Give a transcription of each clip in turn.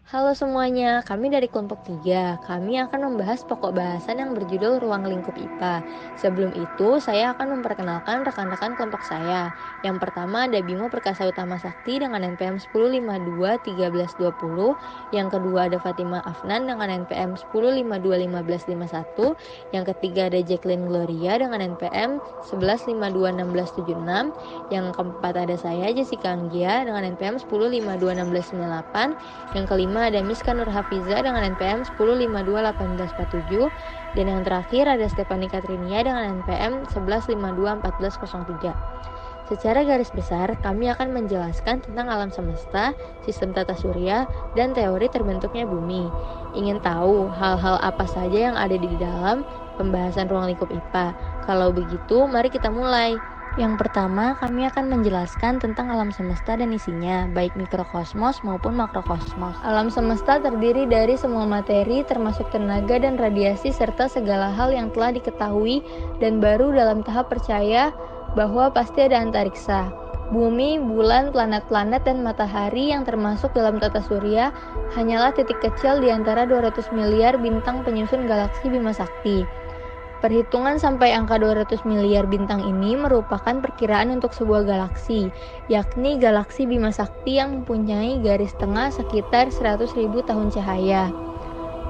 Halo semuanya, kami dari kelompok 3. Kami akan membahas pokok bahasan yang berjudul Ruang Lingkup IPA. Sebelum itu, saya akan memperkenalkan rekan-rekan kelompok saya. Yang pertama ada Bimo Perkasa Utama Sakti dengan NPM 10521320. Yang kedua ada Fatima Afnan dengan NPM 10521551. Yang ketiga ada Jacqueline Gloria dengan NPM 11521676. Yang keempat ada saya Jessica Anggia dengan NPM 10521698. Yang kelima ada Miska Nur Hafiza dengan NPM 10521847. Dan yang terakhir ada Stefani Katrinia dengan NPM 11521403. Secara garis besar, kami akan menjelaskan tentang alam semesta, sistem tata surya, dan teori terbentuknya bumi. Ingin tahu hal-hal apa saja yang ada di dalam pembahasan ruang lingkup IPA? Kalau begitu, mari kita mulai. Yang pertama, kami akan menjelaskan tentang alam semesta dan isinya, baik mikrokosmos maupun makrokosmos. Alam semesta terdiri dari semua materi, termasuk tenaga dan radiasi, serta segala hal yang telah diketahui dan baru dalam tahap percaya bahwa pasti ada antariksa. Bumi, bulan, planet-planet, dan matahari yang termasuk dalam tata surya hanyalah titik kecil di antara 200 miliar bintang penyusun galaksi Bima Sakti. Perhitungan sampai angka 200 miliar bintang ini merupakan perkiraan untuk sebuah galaksi, yakni galaksi Bima Sakti yang mempunyai garis tengah sekitar 100.000 tahun cahaya.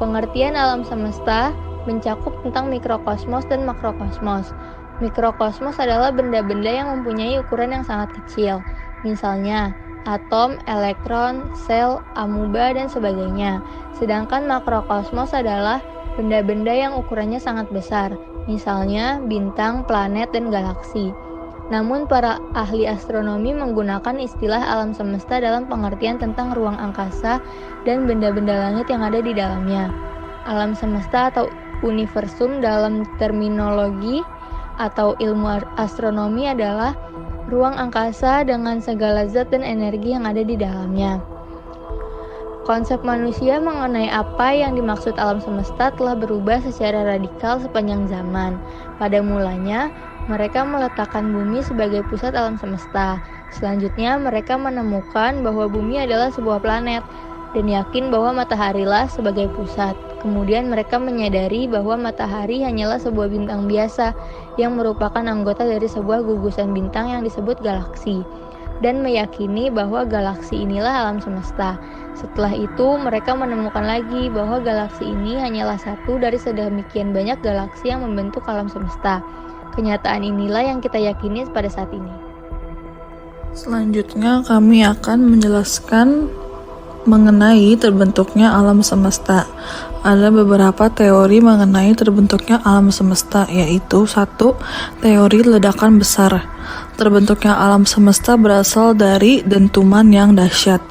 Pengertian alam semesta mencakup tentang mikrokosmos dan makrokosmos. Mikrokosmos adalah benda-benda yang mempunyai ukuran yang sangat kecil, misalnya atom, elektron, sel, amuba, dan sebagainya. Sedangkan makrokosmos adalah benda-benda yang ukurannya sangat besar, misalnya bintang, planet, dan galaksi. Namun para ahli astronomi menggunakan istilah alam semesta dalam pengertian tentang ruang angkasa dan benda-benda langit yang ada di dalamnya. Alam semesta atau universum dalam terminologi atau ilmu astronomi adalah ruang angkasa dengan segala zat dan energi yang ada di dalamnya. Konsep manusia mengenai apa yang dimaksud alam semesta telah berubah secara radikal sepanjang zaman. Pada mulanya, mereka meletakkan bumi sebagai pusat alam semesta. Selanjutnya, mereka menemukan bahwa bumi adalah sebuah planet dan yakin bahwa mataharilah sebagai pusat. Kemudian mereka menyadari bahwa matahari hanyalah sebuah bintang biasa yang merupakan anggota dari sebuah gugusan bintang yang disebut galaksi, dan meyakini bahwa galaksi inilah alam semesta. Setelah itu, mereka menemukan lagi bahwa galaksi ini hanyalah satu dari sedemikian banyak galaksi yang membentuk alam semesta. Kenyataan inilah yang kita yakini pada saat ini. Selanjutnya, kami akan menjelaskan mengenai terbentuknya alam semesta. Ada beberapa teori mengenai terbentuknya alam semesta, yaitu 1. Teori ledakan besar. Terbentuknya alam semesta berasal dari dentuman yang dahsyat.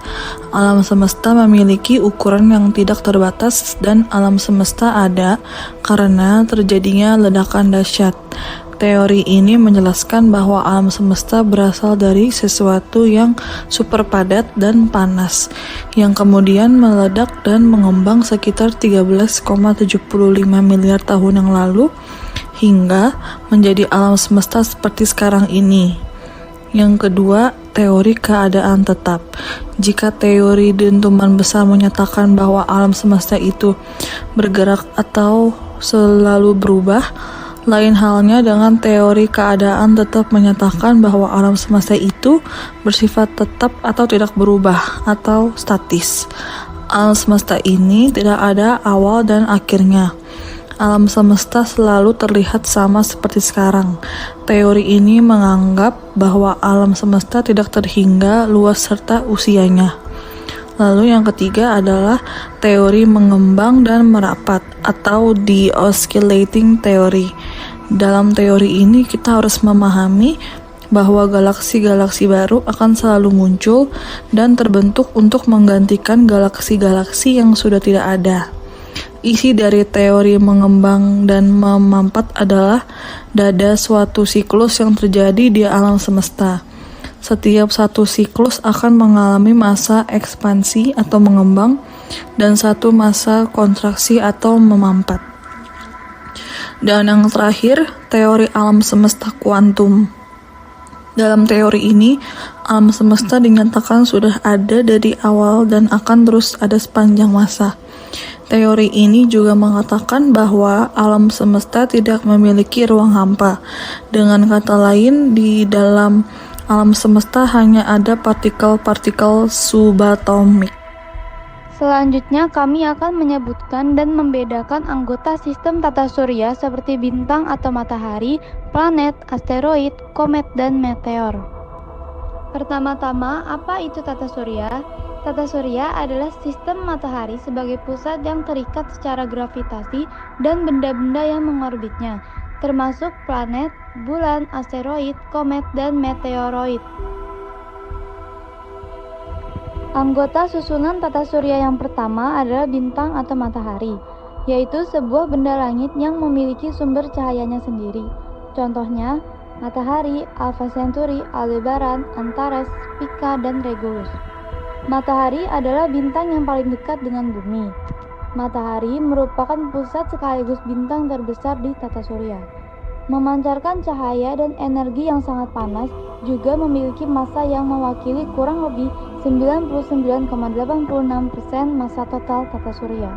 Alam semesta memiliki ukuran yang tidak terbatas dan alam semesta ada karena terjadinya ledakan dahsyat. Teori ini menjelaskan bahwa alam semesta berasal dari sesuatu yang super padat dan panas, yang kemudian meledak dan mengembang sekitar 13,75 miliar tahun yang lalu, hingga menjadi alam semesta seperti sekarang ini. Yang kedua, teori keadaan tetap. Jika teori dentuman besar menyatakan bahwa alam semesta itu bergerak atau selalu berubah, lain halnya dengan teori keadaan tetap menyatakan bahwa alam semesta itu bersifat tetap atau tidak berubah atau statis. Alam semesta ini tidak ada awal dan akhirnya. Alam semesta selalu terlihat sama seperti sekarang. Teori ini menganggap bahwa alam semesta tidak terhingga luas serta usianya. Lalu yang ketiga adalah teori mengembang dan merapat atau the oscillating theory. Dalam teori ini kita harus memahami bahwa galaksi-galaksi baru akan selalu muncul dan terbentuk untuk menggantikan galaksi-galaksi yang sudah tidak ada. Isi dari teori mengembang dan memampat adalah ada suatu siklus yang terjadi di alam semesta. Setiap satu siklus akan mengalami masa ekspansi atau mengembang dan satu masa kontraksi atau memampat. Dan yang terakhir, teori alam semesta kuantum. Dalam teori ini, alam semesta dinyatakan sudah ada dari awal dan akan terus ada sepanjang masa. Teori ini juga mengatakan bahwa alam semesta tidak memiliki ruang hampa. Dengan kata lain, di dalam alam semesta hanya ada partikel-partikel subatomik. Selanjutnya kami akan menyebutkan dan membedakan anggota sistem tata surya seperti bintang atau matahari, planet, asteroid, komet, dan meteor. Pertama-tama, apa itu tata surya? Tata surya adalah sistem matahari sebagai pusat yang terikat secara gravitasi dan benda-benda yang mengorbitnya, termasuk planet, bulan, asteroid, komet, dan meteoroid. Anggota susunan tata surya yang pertama adalah bintang atau matahari, yaitu sebuah benda langit yang memiliki sumber cahayanya sendiri. Contohnya, matahari, Alpha Centauri, Aldebaran, Antares, Spica, dan Regulus. Matahari adalah bintang yang paling dekat dengan bumi. Matahari merupakan pusat sekaligus bintang terbesar di tata surya. Memancarkan cahaya dan energi yang sangat panas, juga memiliki massa yang mewakili kurang lebih 99,86% massa total tata surya.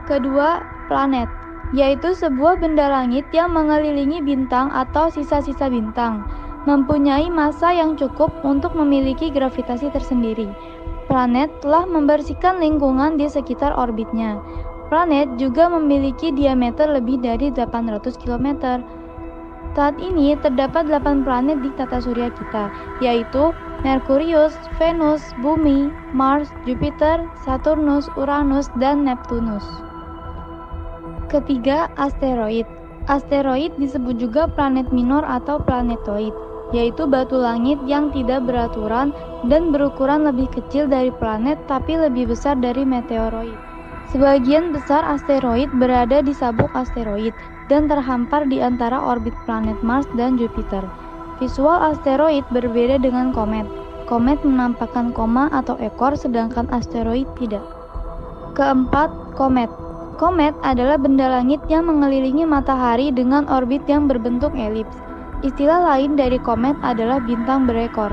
Kedua, planet, yaitu sebuah benda langit yang mengelilingi bintang atau sisa-sisa bintang, mempunyai massa yang cukup untuk memiliki gravitasi tersendiri. Planet telah membersihkan lingkungan di sekitar orbitnya. Planet juga memiliki diameter lebih dari 800 km. Saat ini terdapat 8 planet di tata surya kita, yaitu Merkurius, Venus, Bumi, Mars, Jupiter, Saturnus, Uranus, dan Neptunus. Ketiga, asteroid. Asteroid disebut juga planet minor atau planetoid, yaitu batu langit yang tidak beraturan dan berukuran lebih kecil dari planet tapi lebih besar dari meteoroid. Sebagian besar asteroid berada di sabuk asteroid dan terhampar di antara orbit planet Mars dan Jupiter. Visual asteroid berbeda dengan komet. Komet menampakkan koma atau ekor, sedangkan asteroid tidak. Keempat, komet. Komet adalah benda langit yang mengelilingi matahari dengan orbit yang berbentuk elips. Istilah lain dari komet adalah bintang berekor.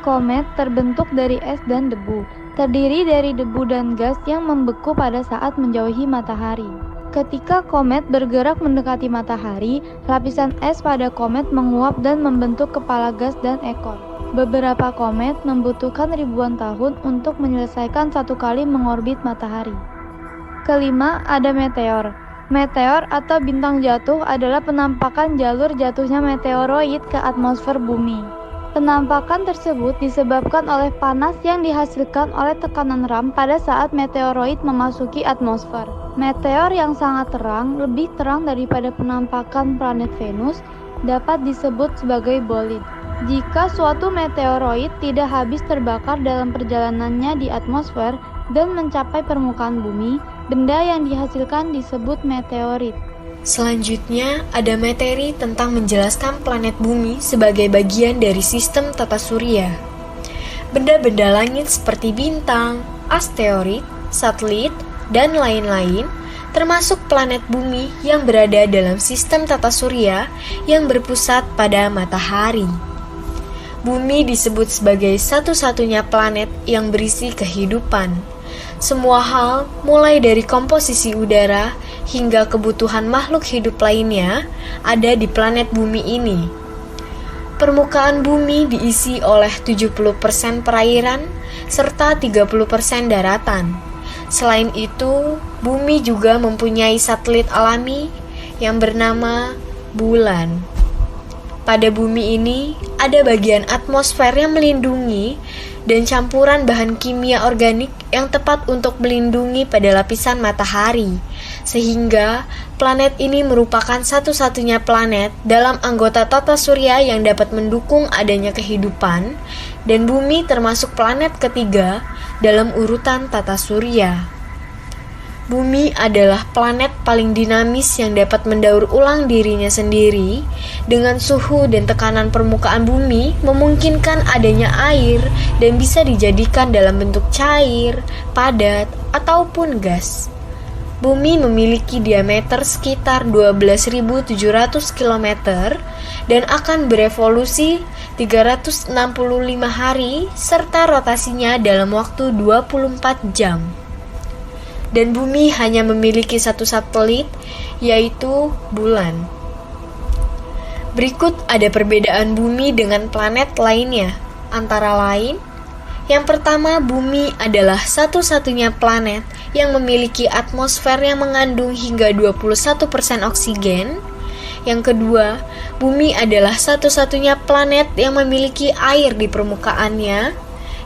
Komet terbentuk dari es dan debu, terdiri dari debu dan gas yang membeku pada saat menjauhi matahari. Ketika komet bergerak mendekati matahari, lapisan es pada komet menguap dan membentuk kepala gas dan ekor. Beberapa komet membutuhkan ribuan tahun untuk menyelesaikan satu kali mengorbit matahari. Kelima, ada meteor. Meteor atau bintang jatuh adalah penampakan jalur jatuhnya meteoroid ke atmosfer bumi. Penampakan tersebut disebabkan oleh panas yang dihasilkan oleh tekanan ram pada saat meteoroid memasuki atmosfer. Meteor yang sangat terang, lebih terang daripada penampakan planet Venus, dapat disebut sebagai bolid. Jika suatu meteoroid tidak habis terbakar dalam perjalanannya di atmosfer dan mencapai permukaan bumi, benda yang dihasilkan disebut meteorit. Selanjutnya, ada materi tentang menjelaskan planet bumi sebagai bagian dari sistem tata surya. Benda-benda langit seperti bintang, asteroid, satelit, dan lain-lain, termasuk planet bumi yang berada dalam sistem tata surya yang berpusat pada matahari. Bumi disebut sebagai satu-satunya planet yang berisi kehidupan. Semua hal, mulai dari komposisi udara hingga kebutuhan makhluk hidup lainnya, ada di planet bumi ini. Permukaan bumi diisi oleh 70% perairan serta 30% daratan. Selain itu, bumi juga mempunyai satelit alami yang bernama bulan. Pada bumi ini, ada bagian atmosfer yang melindungi dan campuran bahan kimia organik yang tepat untuk melindungi pada lapisan matahari, sehingga planet ini merupakan satu-satunya planet dalam anggota tata surya yang dapat mendukung adanya kehidupan, dan bumi termasuk planet ketiga dalam urutan tata surya. Bumi adalah planet paling dinamis yang dapat mendaur ulang dirinya sendiri. Dengan suhu dan tekanan permukaan bumi memungkinkan adanya air dan bisa dijadikan dalam bentuk cair, padat, ataupun gas. Bumi memiliki diameter sekitar 12.700 km dan akan berevolusi 365 hari serta rotasinya dalam waktu 24 jam. Dan bumi hanya memiliki satu satelit, yaitu bulan. Berikut ada perbedaan bumi dengan planet lainnya. Antara lain, yang pertama, bumi adalah satu-satunya planet yang memiliki atmosfer yang mengandung hingga 21% oksigen. Yang kedua, bumi adalah satu-satunya planet yang memiliki air di permukaannya.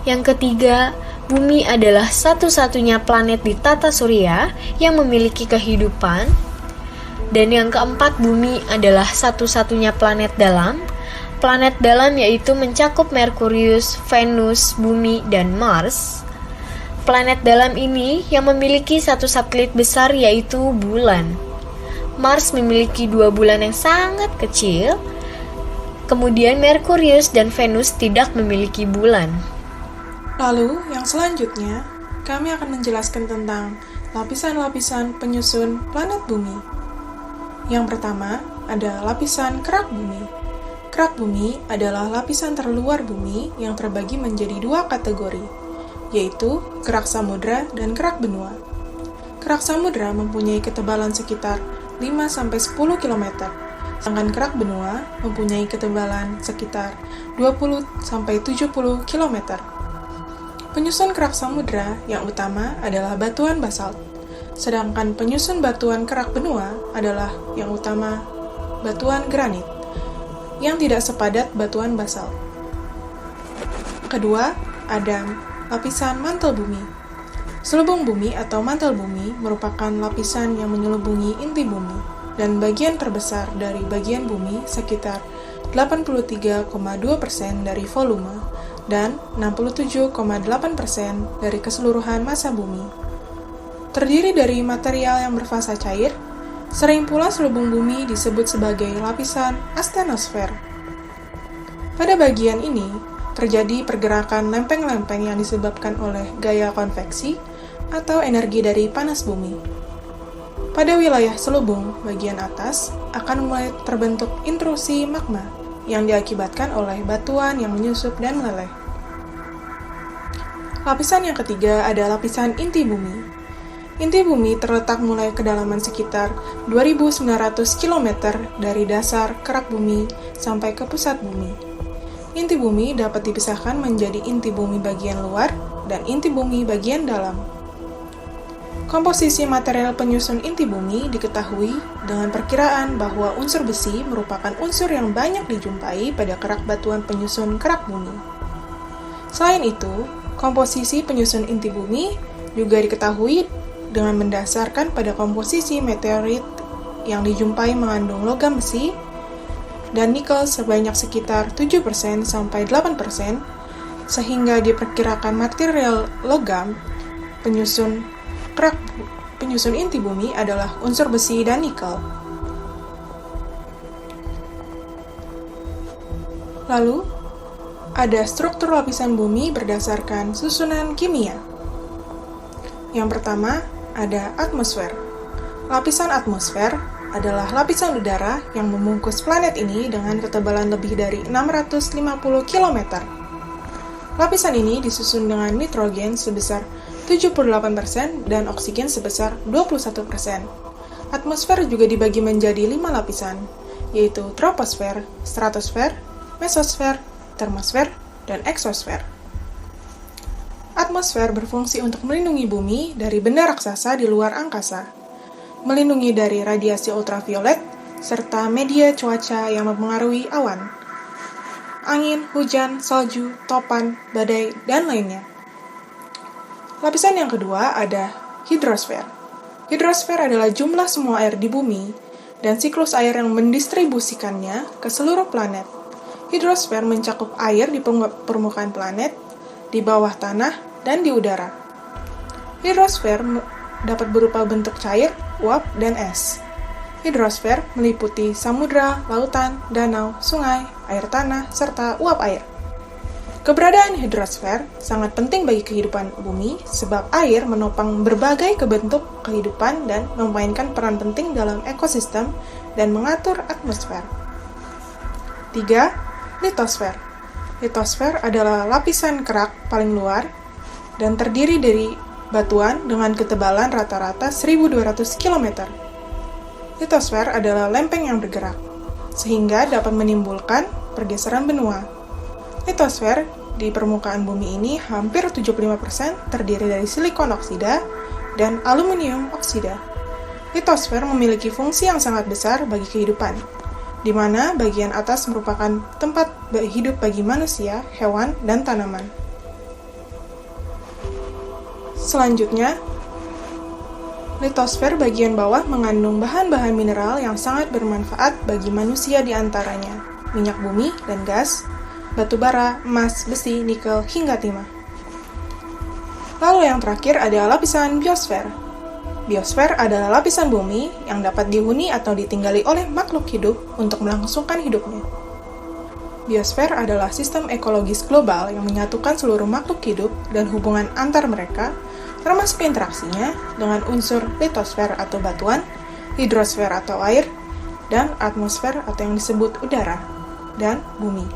Yang ketiga, bumi adalah satu-satunya planet di tata surya yang memiliki kehidupan. Dan yang keempat, bumi adalah satu-satunya planet dalam. Planet dalam yaitu mencakup Merkurius, Venus, Bumi, dan Mars. Planet dalam ini yang memiliki satu satelit besar yaitu bulan. Mars memiliki 2 bulan yang sangat kecil. Kemudian Merkurius dan Venus tidak memiliki bulan. Lalu, yang selanjutnya, kami akan menjelaskan tentang lapisan-lapisan penyusun planet bumi. Yang pertama, ada lapisan kerak bumi. Kerak bumi adalah lapisan terluar bumi yang terbagi menjadi 2 kategori, yaitu kerak samudra dan kerak benua. Kerak samudra mempunyai ketebalan sekitar 5-10 km, sedangkan kerak benua mempunyai ketebalan sekitar 20-70 km. Penyusun kerak samudra yang utama adalah batuan basalt, sedangkan penyusun batuan kerak benua adalah yang utama batuan granit, yang tidak sepadat batuan basalt. Kedua, ada lapisan mantel bumi. Selubung bumi atau mantel bumi merupakan lapisan yang menyelubungi inti bumi, dan bagian terbesar dari bagian bumi sekitar 83,2% dari volume dan 67,8% dari keseluruhan massa bumi. Terdiri dari material yang berfasa cair. Sering pula selubung bumi disebut sebagai lapisan astenosfer. Pada bagian ini, terjadi pergerakan lempeng-lempeng yang disebabkan oleh gaya konveksi atau energi dari panas bumi. Pada wilayah selubung bagian atas akan mulai terbentuk intrusi magma yang diakibatkan oleh batuan yang menyusup dan meleleh. Lapisan yang ketiga ada lapisan inti bumi. Inti bumi terletak mulai kedalaman sekitar 2.900 km dari dasar kerak bumi sampai ke pusat bumi. Inti bumi dapat dipisahkan menjadi inti bumi bagian luar dan inti bumi bagian dalam. Komposisi material penyusun inti bumi diketahui dengan perkiraan bahwa unsur besi merupakan unsur yang banyak dijumpai pada kerak batuan penyusun kerak bumi. Selain itu, komposisi penyusun inti bumi juga diketahui dengan mendasarkan pada komposisi meteorit yang dijumpai mengandung logam besi dan nikel sebanyak sekitar 7% sampai 8%, sehingga diperkirakan material logam penyusun inti bumi adalah unsur besi dan nikel. Lalu, ada struktur lapisan bumi berdasarkan susunan kimia. Yang pertama, ada atmosfer. Lapisan atmosfer adalah lapisan udara yang membungkus planet ini dengan ketebalan lebih dari 650 km. Lapisan ini disusun dengan nitrogen sebesar 78% dan oksigen sebesar 21%. Atmosfer juga dibagi menjadi 5 lapisan, yaitu troposfer, stratosfer, mesosfer, termosfer, dan eksosfer. Atmosfer berfungsi untuk melindungi bumi dari benda raksasa di luar angkasa, melindungi dari radiasi ultraviolet, serta media cuaca yang mempengaruhi awan, angin, hujan, salju, topan, badai, dan lainnya. Lapisan yang kedua ada hidrosfer. Hidrosfer adalah jumlah semua air di bumi dan siklus air yang mendistribusikannya ke seluruh planet. Hidrosfer mencakup air di permukaan planet, di bawah tanah, dan di udara. Hidrosfer dapat berupa bentuk cair, uap, dan es. Hidrosfer meliputi samudra, lautan, danau, sungai, air tanah, serta uap air. Keberadaan hidrosfer sangat penting bagi kehidupan bumi sebab air menopang berbagai bentuk kehidupan dan memainkan peran penting dalam ekosistem dan mengatur atmosfer. 3. Litosfer. Litosfer adalah lapisan kerak paling luar dan terdiri dari batuan dengan ketebalan rata-rata 1.200 km. Litosfer adalah lempeng yang bergerak, sehingga dapat menimbulkan pergeseran benua. Litosfer di permukaan bumi ini hampir 75% terdiri dari silikon oksida dan aluminium oksida. Litosfer memiliki fungsi yang sangat besar bagi kehidupan, di mana bagian atas merupakan tempat hidup bagi manusia, hewan, dan tanaman. Selanjutnya, litosfer bagian bawah mengandung bahan-bahan mineral yang sangat bermanfaat bagi manusia di antaranya minyak bumi dan gas, batu bara, emas, besi, nikel, hingga timah. Lalu yang terakhir ada lapisan biosfer. Biosfer adalah lapisan bumi yang dapat dihuni atau ditinggali oleh makhluk hidup untuk melangsungkan hidupnya. Biosfer adalah sistem ekologis global yang menyatukan seluruh makhluk hidup dan hubungan antar mereka, termasuk interaksinya dengan unsur litosfer atau batuan, hidrosfer atau air, dan atmosfer atau yang disebut udara, dan bumi.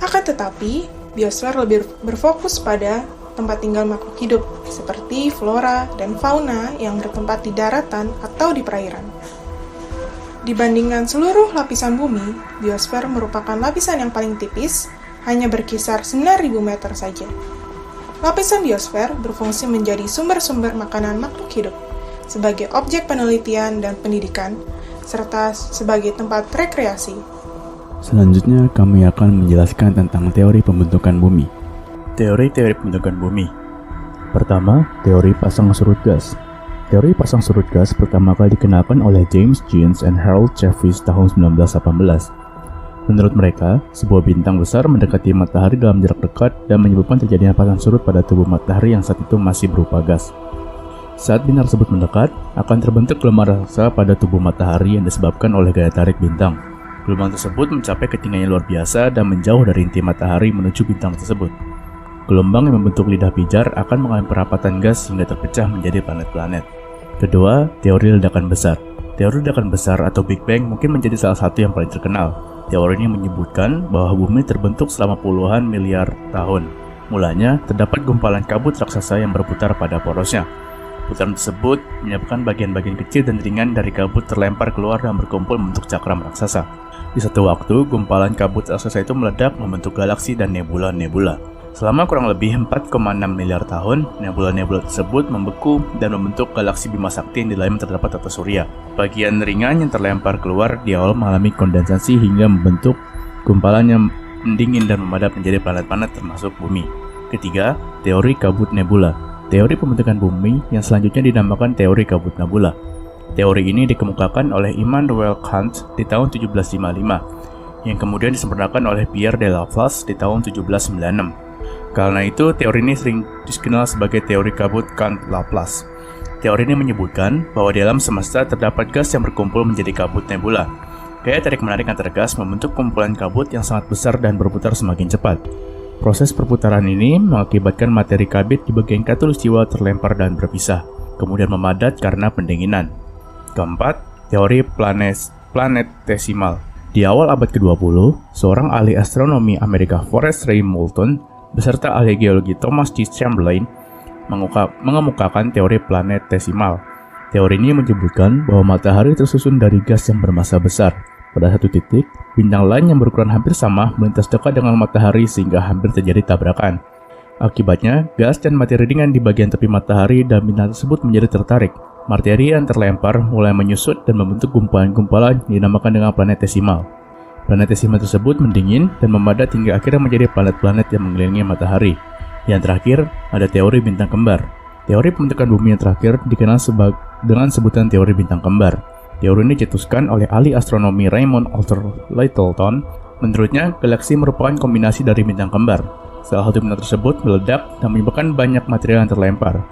Akan tetapi, biosfer lebih berfokus pada tempat tinggal makhluk hidup, seperti flora dan fauna yang bertempat di daratan atau di perairan. Dibandingkan seluruh lapisan bumi, biosfer merupakan lapisan yang paling tipis, hanya berkisar 9.000 meter saja. Lapisan biosfer berfungsi menjadi sumber-sumber makanan makhluk hidup, sebagai objek penelitian dan pendidikan, serta sebagai tempat rekreasi. Selanjutnya, kami akan menjelaskan tentang teori pembentukan bumi. Teori-teori pembentukan bumi. Pertama, teori pasang surut gas. Teori pasang surut gas pertama kali dikenalkan oleh James Jeans and Harold Chevis tahun 1918. Menurut mereka, sebuah bintang besar mendekati matahari dalam jarak dekat dan menyebabkan terjadinya pasang surut pada tubuh matahari yang saat itu masih berupa gas. Saat bintang tersebut mendekat, akan terbentuk gelombang raksasa pada tubuh matahari yang disebabkan oleh gaya tarik bintang. Gelombang tersebut mencapai ketinggian yang luar biasa dan menjauh dari inti matahari menuju bintang tersebut. Gelombang yang membentuk lidah pijar akan mengalami perapatan gas hingga terpecah menjadi planet-planet. Kedua, teori ledakan besar. Teori ledakan besar atau Big Bang mungkin menjadi salah satu yang paling terkenal. Teori ini menyebutkan bahwa bumi terbentuk selama puluhan miliar tahun. Mulanya, terdapat gumpalan kabut raksasa yang berputar pada porosnya. Putaran tersebut menyebabkan bagian-bagian kecil dan ringan dari kabut terlempar keluar dan berkumpul membentuk cakram raksasa. Di satu waktu, gumpalan kabut raksasa itu meledak membentuk galaksi dan nebula-nebula. Selama kurang lebih 4,6 miliar tahun, nebula-nebula tersebut membeku dan membentuk galaksi Bima Sakti yang di dalamnya terdapat tata surya. Bagian ringan yang terlempar keluar di awal mengalami kondensasi hingga membentuk gumpalan yang mendingin dan memadam menjadi planet-planet termasuk bumi. Ketiga, teori kabut nebula. Teori pembentukan bumi yang selanjutnya dinamakan teori kabut nebula. Teori ini dikemukakan oleh Immanuel Kant di tahun 1755, yang kemudian disempurnakan oleh Pierre de Laplace di tahun 1796. Karena itu, teori ini sering dikenal sebagai teori kabut Kant-Laplace. Teori ini menyebutkan bahwa di alam semesta terdapat gas yang berkumpul menjadi kabut nebula. Gaya tarik-menarik antar gas membentuk kumpulan kabut yang sangat besar dan berputar semakin cepat. Proses perputaran ini mengakibatkan materi kabut di bagian khatulistiwa terlempar dan berpisah, kemudian memadat karena pendinginan. Keempat, teori planetesimal. Di awal abad ke-20, seorang ahli astronomi Amerika Forrest Ray Moulton beserta ahli geologi Thomas T. Chamberlain mengemukakan teori planetesimal. Teori ini menyebutkan bahwa matahari tersusun dari gas yang bermassa besar. Pada satu titik, bintang lain yang berukuran hampir sama melintas dekat dengan matahari sehingga hampir terjadi tabrakan. Akibatnya, gas dan materi ringan di bagian tepi matahari dan bintang tersebut menjadi tertarik. Materi yang terlempar mulai menyusut dan membentuk gumpalan-gumpalan yang dinamakan dengan planetesimal. Planetesimal tersebut mendingin dan memadat hingga akhirnya menjadi planet-planet yang mengelilingi matahari. Yang terakhir, ada teori bintang kembar. Teori pembentukan bumi yang terakhir dikenal dengan sebutan teori bintang kembar. Teori ini dicetuskan oleh ahli astronomi Raymond Arthur Littleton. Menurutnya, galaksi merupakan kombinasi dari bintang kembar. Salah satu bintang tersebut meledak dan menyebabkan banyak material yang terlempar.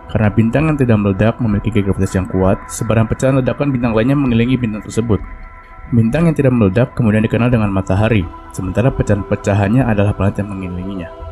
Karena bintang yang tidak meledak memiliki gravitasi yang kuat, sebaran pecahan ledakan bintang lainnya mengelilingi bintang tersebut. Bintang yang tidak meledak kemudian dikenal dengan matahari, sementara pecahan-pecahannya adalah planet yang mengelilinginya.